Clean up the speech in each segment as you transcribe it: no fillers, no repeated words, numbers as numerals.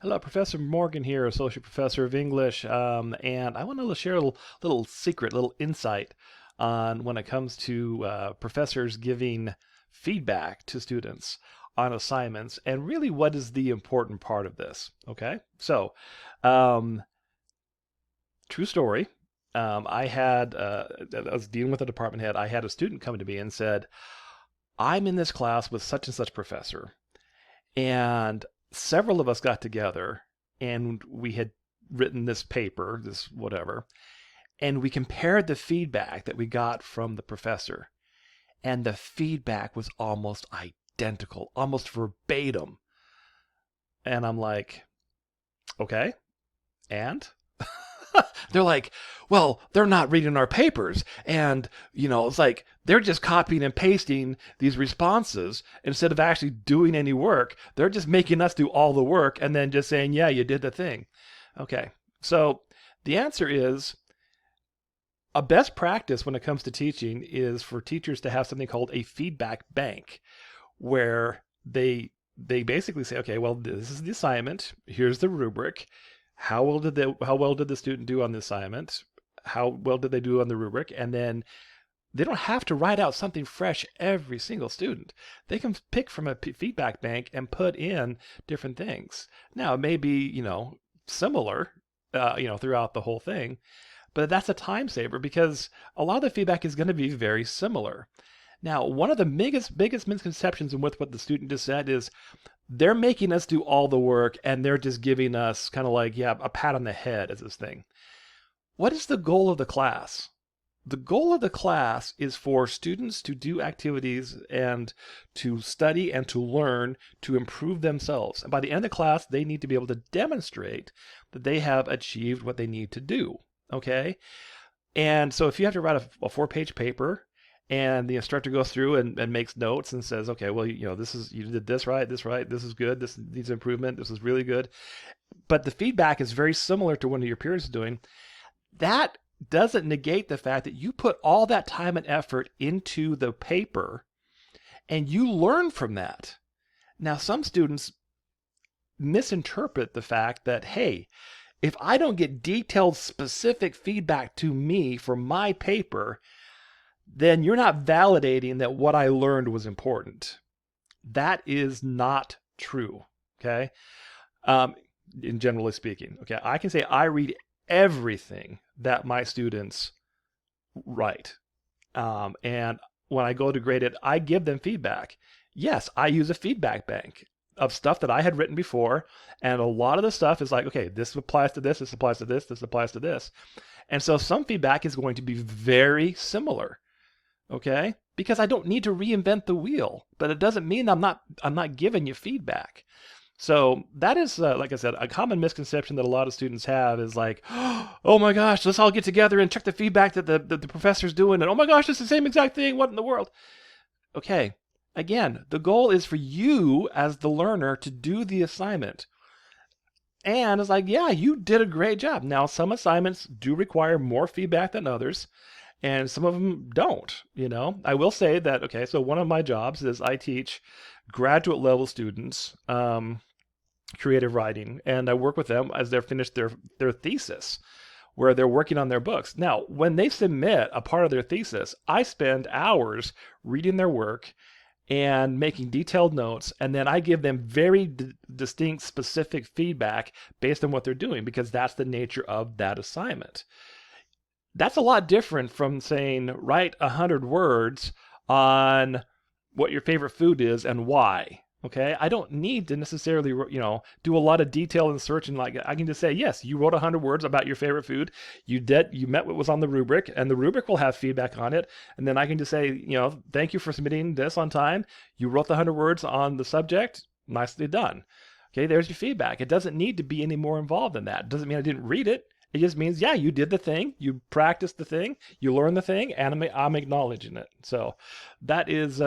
Hello, Professor Morgan here, Associate Professor of English, and I want to share a little secret, little insight on when it comes to professors giving feedback to students on assignments, and really what is the important part of this. Okay, so um, true story. I was dealing with a department head. I had a student come to me and said, "I'm in this class with such and such professor." And several of us got together and we had written this paper, this whatever, and we compared the feedback that we got from the professor. And the feedback was almost identical, almost verbatim. And I'm like, okay, and? They're like, well, they're not reading our papers. And, it's like they're just copying and pasting these responses instead of actually doing any work. They're just making us do all the work and then just saying, yeah, you did the thing. Okay. So the answer is a best practice when it comes to teaching is for teachers to have something called a feedback bank where they basically say, okay, well, this is the assignment. Here's the rubric. How well did the student do on the assignment? How well did they do on the rubric? And then they don't have to write out something fresh every single student. They can pick from a feedback bank and put in different things. Now, it may be, similar, throughout the whole thing, but that's a time saver because a lot of the feedback is going to be very similar. Now, one of the biggest misconceptions with what the student just said is they're making us do all the work and they're just giving us kind of like, yeah, a pat on the head as this thing. What is the goal of the class? The goal of the class is for students to do activities and to study and to learn to improve themselves. And by the end of the class, they need to be able to demonstrate that they have achieved what they need to do. Okay? And so if you have to write a 4-page paper and the instructor goes through and makes notes and says, okay, well, you did this right, this is good, this needs improvement, this is really good. But the feedback is very similar to one of your peers is doing. That doesn't negate the fact that you put all that time and effort into the paper and you learn from that. Now, some students misinterpret the fact that, hey, if I don't get detailed, specific feedback to me for my paper, then you're not validating that what I learned was important. That is not true. Okay. In generally speaking, okay, I can say I read everything that my students write. And when I go to grade it, I give them feedback. Yes, I use a feedback bank of stuff that I had written before. And a lot of the stuff is like, okay, this applies to this applies to this applies to this. And so some feedback is going to be very similar. Okay? Because I don't need to reinvent the wheel, but it doesn't mean I'm not giving you feedback. So that is, like I said, a common misconception that a lot of students have is like, oh my gosh, let's all get together and check the feedback that the professor's doing, and oh my gosh, it's the same exact thing. What in the world? Okay, again, the goal is for you as the learner to do the assignment. And it's like, yeah, you did a great job. Now, some assignments do require more feedback than others, and some of them don't. I will say that, okay, so one of my jobs is I teach graduate level students creative writing, and I work with them as they're finished their thesis, where they're working on their books. Now, when they submit a part of their thesis, I spend hours reading their work and making detailed notes, and then I give them very distinct, specific feedback based on what they're doing because that's the nature of that assignment. That's a lot different from saying write 100 words on what your favorite food is and why. Okay, I don't need to necessarily, do a lot of detail and searching. Like I can just say, yes, you wrote 100 words about your favorite food. You met what was on the rubric, and the rubric will have feedback on it. And then I can just say, thank you for submitting this on time. You wrote the 100 words on the subject. Nicely done. Okay, there's your feedback. It doesn't need to be any more involved than that. It doesn't mean I didn't read it. It just means, yeah, you did the thing, you practiced the thing, you learned the thing, and I'm acknowledging it. So that is,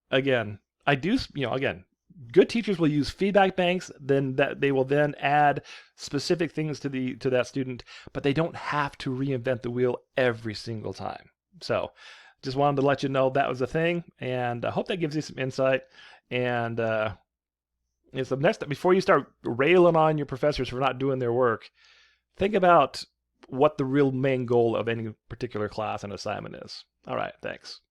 again, I do, again, good teachers will use feedback banks, then that they will then add specific things to that student, but they don't have to reinvent the wheel every single time. So just wanted to let you know that was a thing, and I hope that gives you some insight. And Is the next before you start railing on your professors for not doing their work, think about what the real main goal of any particular class and assignment is. All right, thanks.